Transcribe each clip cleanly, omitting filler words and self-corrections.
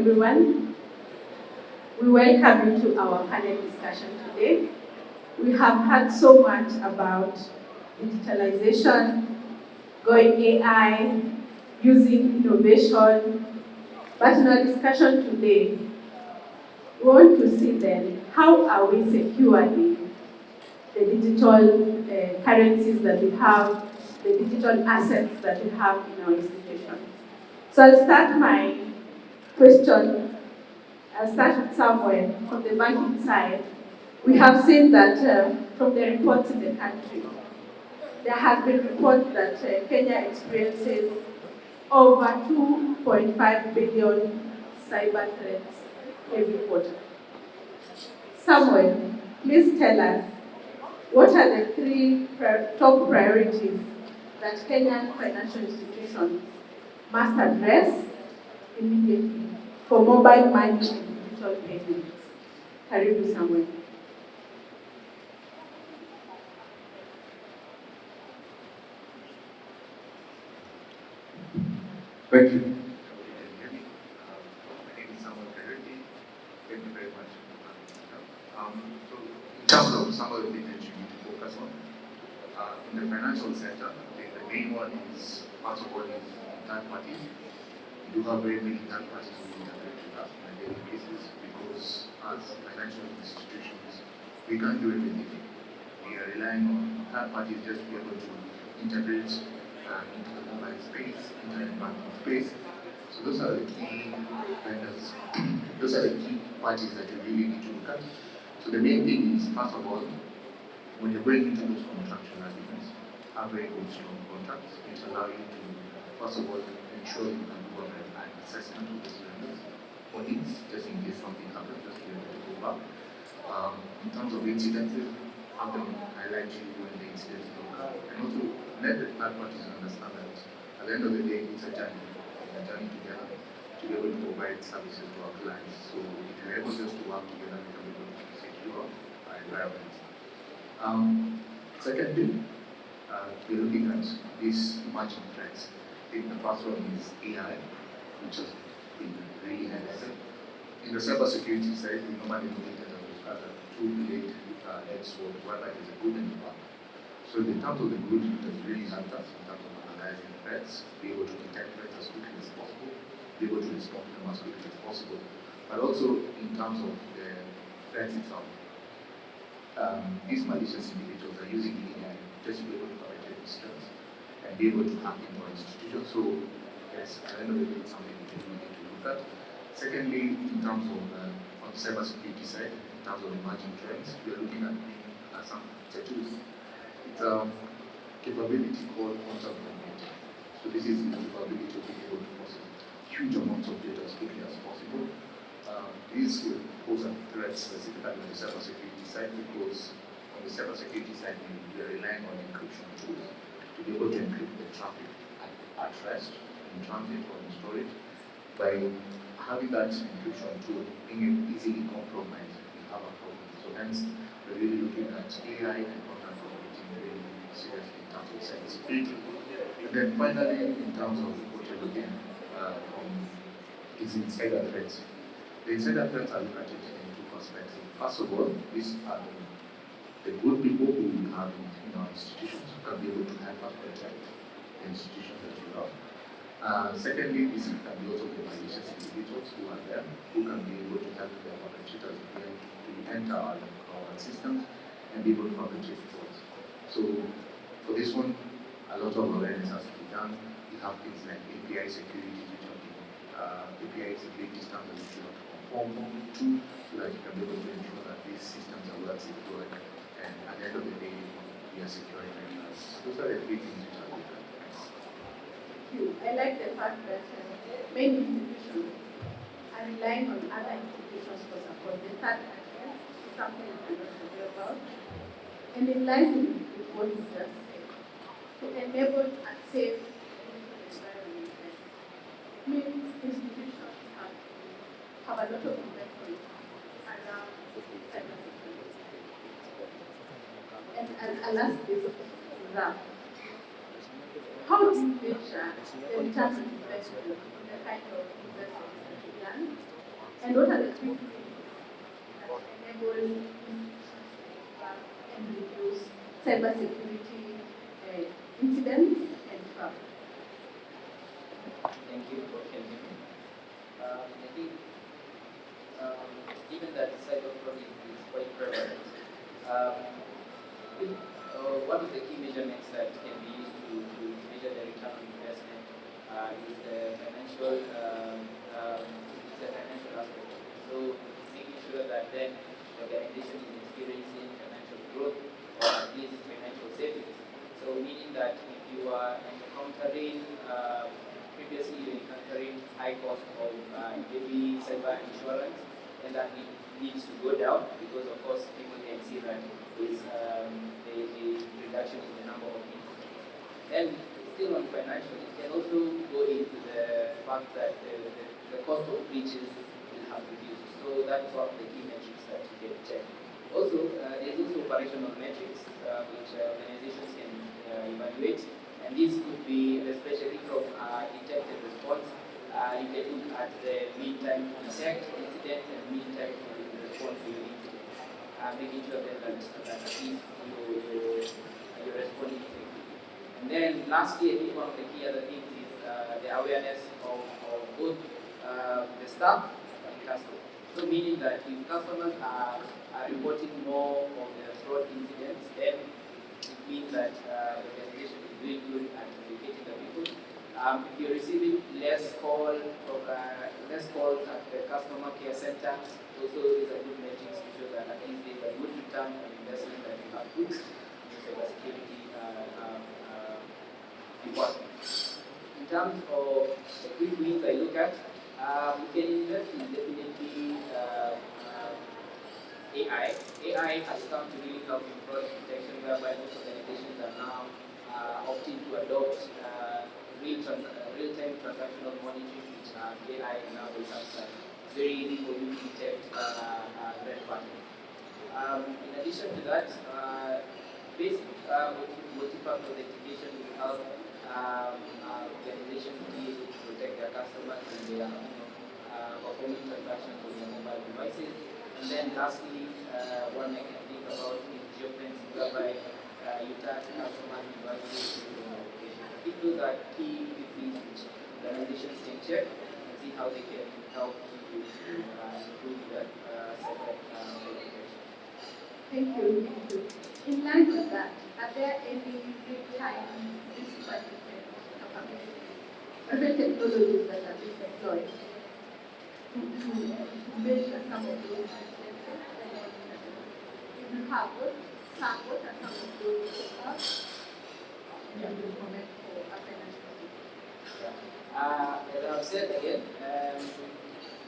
everyone. We welcome you to our panel discussion today. We have heard so much about digitalization, going AI, using innovation, but in our discussion today, we want to see then how are we securing the digital currencies that we have, the digital assets that we have in our institutions. So I'll start my question. I'll start with somewhere on the banking side. We have seen that from the reports in the country, there have been reports that Kenya experiences over 2.5 billion cyber threats every quarter. Samuel, please tell us, what are the three top priorities that Kenyan financial institutions must address immediately for mobile money and digital payments? Karibu, Samuel. Thank you. My name is Kariuki. Thank you very much. So in terms of some of the things that you need to focus on, in the financial sector, the main one is, first of all, is third parties. We do have very many third parties who integrate with us on a daily basis because as financial institutions, we can't do everything. We are relying on third parties just to be able to integrate into the mobile space, internet banking space. So those are the key vendors. Those are the key parties that you really need to look at. So the main thing is, first of all, when you're going into those contractual agreements, have very good strong contracts which allow you to, first of all, ensure you can do an assessment of those vendors for needs, just in case something happens, just to be able to go back. In terms of incidences, have them highlight you when the incidents occur, and also let the third parties understand that at the end of the day, it's a journey together to be able to provide services to our clients. So if you're able just to work together, we can be able to secure our environment. Secondly, we're looking at these emerging threats. I think the first one is AI, which has been really necessary. In the cybersecurity side, we normally look at it as a two-blade sword, whereby there's a good and a bad. So in terms of the good, it has really helped us in terms of analyzing threats, be able to detect threats as quickly as possible, be able to respond to them as quickly as possible. But also in terms of the threat itself, these malicious individuals are using AI just to be able to penetrate systems and be able to hack into our institutions. So yes, at the end of the day, it's something we need to look at. Secondly, in terms of on the cybersecurity side, in terms of emerging trends, we are looking at some tools. It's a capability called quantum computing. So this is the capability of being able to process huge amounts of data as quickly as possible. These will pose a threat specifically on the cybersecurity side because on the cybersecurity side, we are relying on encryption tools to be able to encrypt the traffic at rest, in transit or in storage. By having that encryption tool being easily compromised, we have a problem. So hence, we're really looking at AI and quantum computing very seriously in terms of cybersecurity. And then finally, in terms of what you're looking is insider threats. The insider threats are looked at it in two perspectives. First of all, these are the good people who we have in our institutions who can be able to help us protect the institutions that we have. Secondly, this can be also the malicious individuals who are there, who can be able to help the perpetrators to enter our systems and be able to perpetrate frauds. So for this one, a lot of awareness has to be done. We have things like API security, which are API security standards which you have to conform to, so that you can be able to ensure that these systems are well secured, and at the end of the day, we are securing them. Those are the three things which are looked at. I like the fact that many institutions are relying on other institutions for support. The third action is something we cannot forget about. And in line with what you just said, to enable a safe environment means institutions have a lot of investment around cybersecurity. And I'll ask this Raph. How do you measure the return on investment on the kind of investments that you done And what are the quick wins that enable institutions to track and reduce cybersecurity incidents and fraud? Thank you for hearing me. I think given that cybercrime is quite prevalent, one of the key measurements that can be used to measure the return on investment is the financial aspect. So making sure that then the organization is experiencing financial growth or at least financial savings. So meaning that if you are encountering previously you encountering high cost of maybe cyber insurance, and that needs to go down because of course people can see that there is a reduction in the number of incidents. And still on financial, it can also go into the fact that the cost of breaches will have reduced. So that's one of the key metrics that you can check. Also, there's also operational metrics which organizations can evaluate. And this could be, especially from detected response, you can look at the mean time to detect incident and mean time to respond to your incident, making sure that at least you're responding effectively. And then lastly, I think one of the key other things is the awareness of both the staff and customers. So meaning that if customers are reporting more of the fraud incidents, then it means that the organization is doing good at educating the people. If you're receiving less calls at the customer care center, also is a good metric to show that at least there's a good return on investment that you have put in cybersecurity department. In terms of the quick wins I look at, we can invest in definitely AI. AI has come to really help in fraud detection, whereby most organizations are now opting to adopt real-time transactional monitoring, which AI now becomes very easy for you to detect threat patterns. In addition to that, basic multi-factor authentication will help organizations be able to protect their customers when they are performing transactions on their mobile devices. And then lastly, one I can think about is geofencing, whereby you tag customer devices to your location. I think those are key things which organizations can check and see how they can help to improve that cyber protection. Thank you. In line with that, are there any real-time risk management capabilities, different technologies that are being deployed to measure some of those instances? If you have what are some of those efforts you will comment for a financial as I've said again,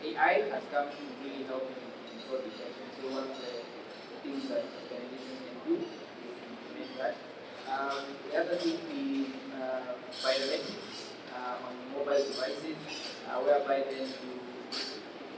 AI has come to really help in fraud detection. So one of the things that organizations can do is implement that. The other thing is biometrics on mobile devices, whereby then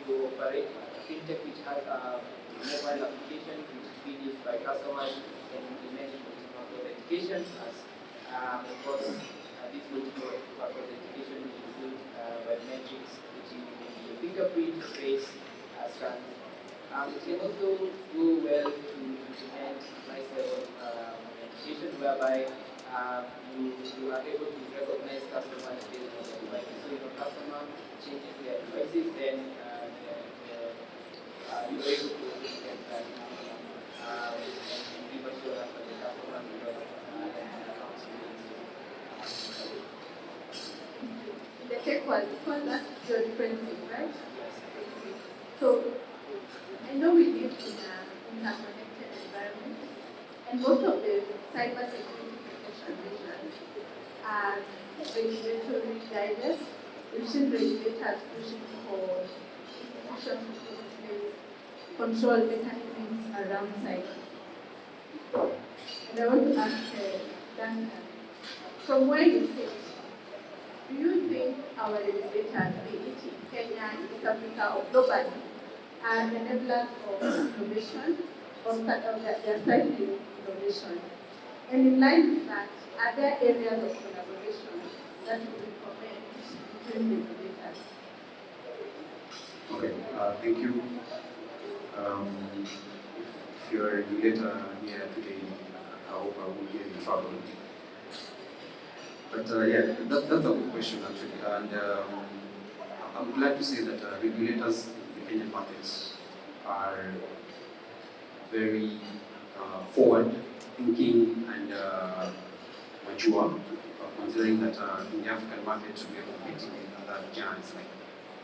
you operate a fintech which has a mobile application which is being used by customers and implement multi-factor authentication as of course this multi-factor authentication will include biometrics, which is your fingerprint, face, scan. It can also go well to implement nice level authentication whereby you are able to recognize customers based on their devices. So if a customer changes their devices, then you are able to authenticate that and give assurance that the customer because accounts in the tech world, because that's your differences, right? Yes. So I know we live in an interconnected environment, and most of the cybersecurity protection measures are regulatory guidance. We've seen regulators pushing for institutions to put in place control mechanisms around cyber. And I want to ask Duncan, from where you sit, do you think our regulators, be it in Kenya, East Africa, or globally, are enablers of innovation or they're slightly innovation? And in line with that, are there areas of collaboration that you recommend between regulators? Okay. Thank you. If you're a regulator here today, I hope I won't get in trouble. But yeah, that's a good question actually. And I'm glad to say that regulators in independent markets are very forward-thinking and mature, considering that in the African market we are competing with other giants like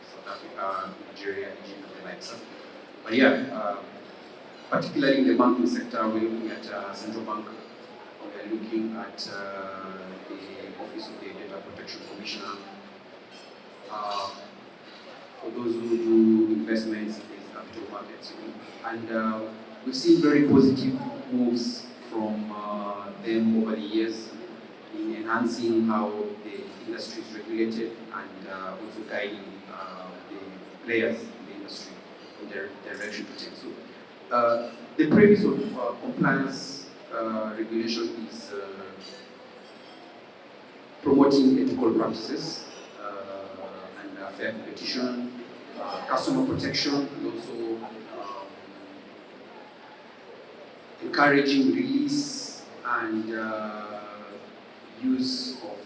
South Africa, Nigeria, Egypt, and the likes. But yeah, particularly in the banking sector, we're looking at central bank. We're looking at the Office of the Data Protection Commissioner. For those who do investments in these capital markets, and we've seen very positive moves from them over the years in enhancing how the industry is regulated and also guiding the players in the industry in their direction to take. So the premise of compliance regulation is promoting ethical practices and fair competition, customer protection, and also encouraging release and use of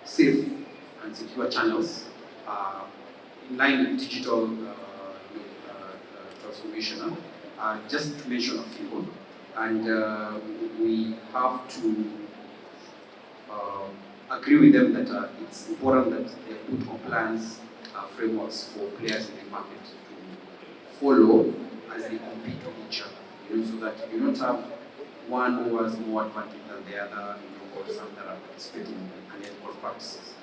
safe and secure channels in line with digital transformation. Just to mention a few, and we have to agree with them that it's important that they put compliance frameworks for players in the market to follow as they compete with each other, so that you don't have one who has more advantage than the other, or some that are participating in unethical practices.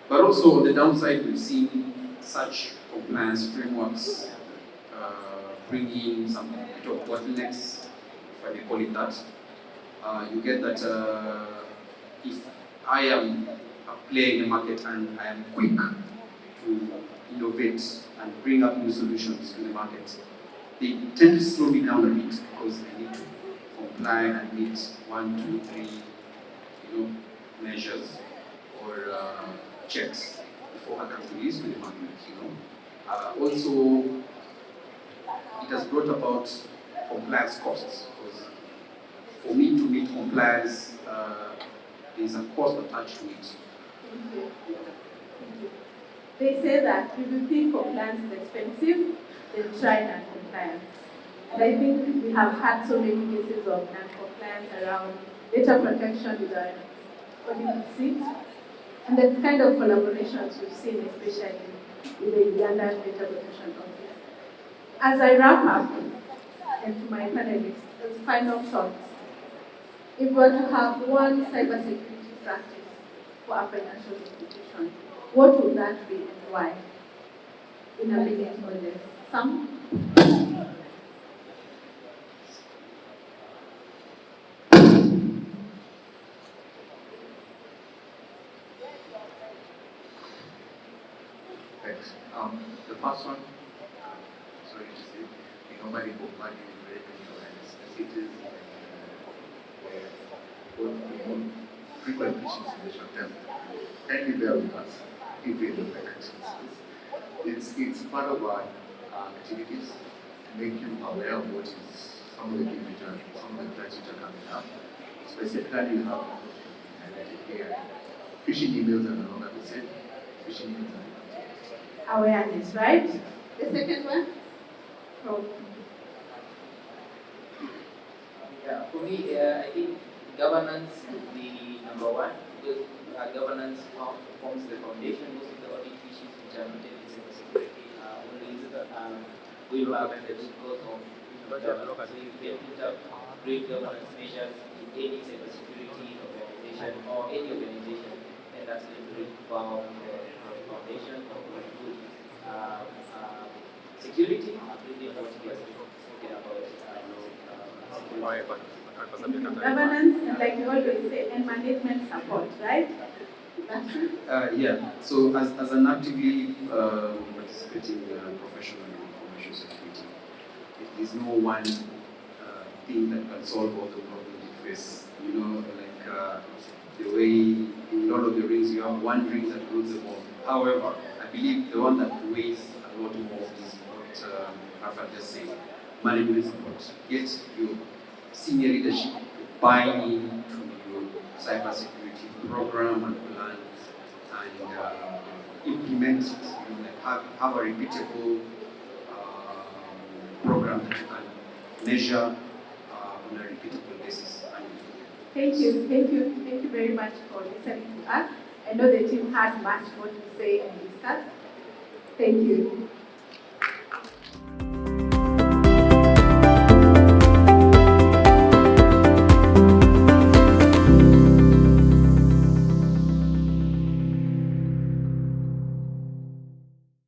But also on the downside, we've seen such compliance frameworks bringing some bit of bottlenecks, if I may call it that. You get that if I am a player in the market and I am quick to innovate and bring up new solutions in the market, they tend to slow me down a bit because I need to comply and meet 1, 2, 3, measures or checks before I can release to the market. Also, it has brought about compliance costs, because for me to meet compliance, there's a cost attached to it. They say that if you think compliance is expensive, then try non-compliance. And I think we have had so many cases of non-compliance around data protection with our audit receipt, and the kind of collaborations we've seen, especially with the Uganda Data Protection Office. As I wrap up, and to my panelists, as final thoughts, if we were to have one cybersecurity practice for a financial institution, what would that be and why? In a minute or less. Some? Thanks. The first one, sorry to say, the Omani Omani is very awareness. It is frequent issues in the short term. Kindly bear with us if we look like it's part of our activities to make you aware of what is some of the big returns, some of the threats which are coming up. Specifically, you have here phishing emails and all that we said. Phishing emails and Awareness, right? The second one? Oh. Yeah, for me, I think governance would be number one, because governance forms the foundation. Most of the audit issues which are noted in cybersecurity are always going back to the root cause of governance. So if you put up great governance measures in any cybersecurity organization or any organization, then that's going to form the foundation of good security. Really what we are talking about security. Governance, and like you always say, and management support, right? Yeah, so as an actively participating professional in information security, there's no one thing that can solve all the problems you face. Like the way in Lord of the Rings, you have one ring that rules them all. However, I believe the one that weighs a lot more is what Raphael just said, management support. Get your senior leadership to buy into your cybersecurity program and plan and implement it. Have a repeatable program that you can measure on a repeatable basis. Thank you very much for listening to us. I know the team has much more to say and discuss. Thank you.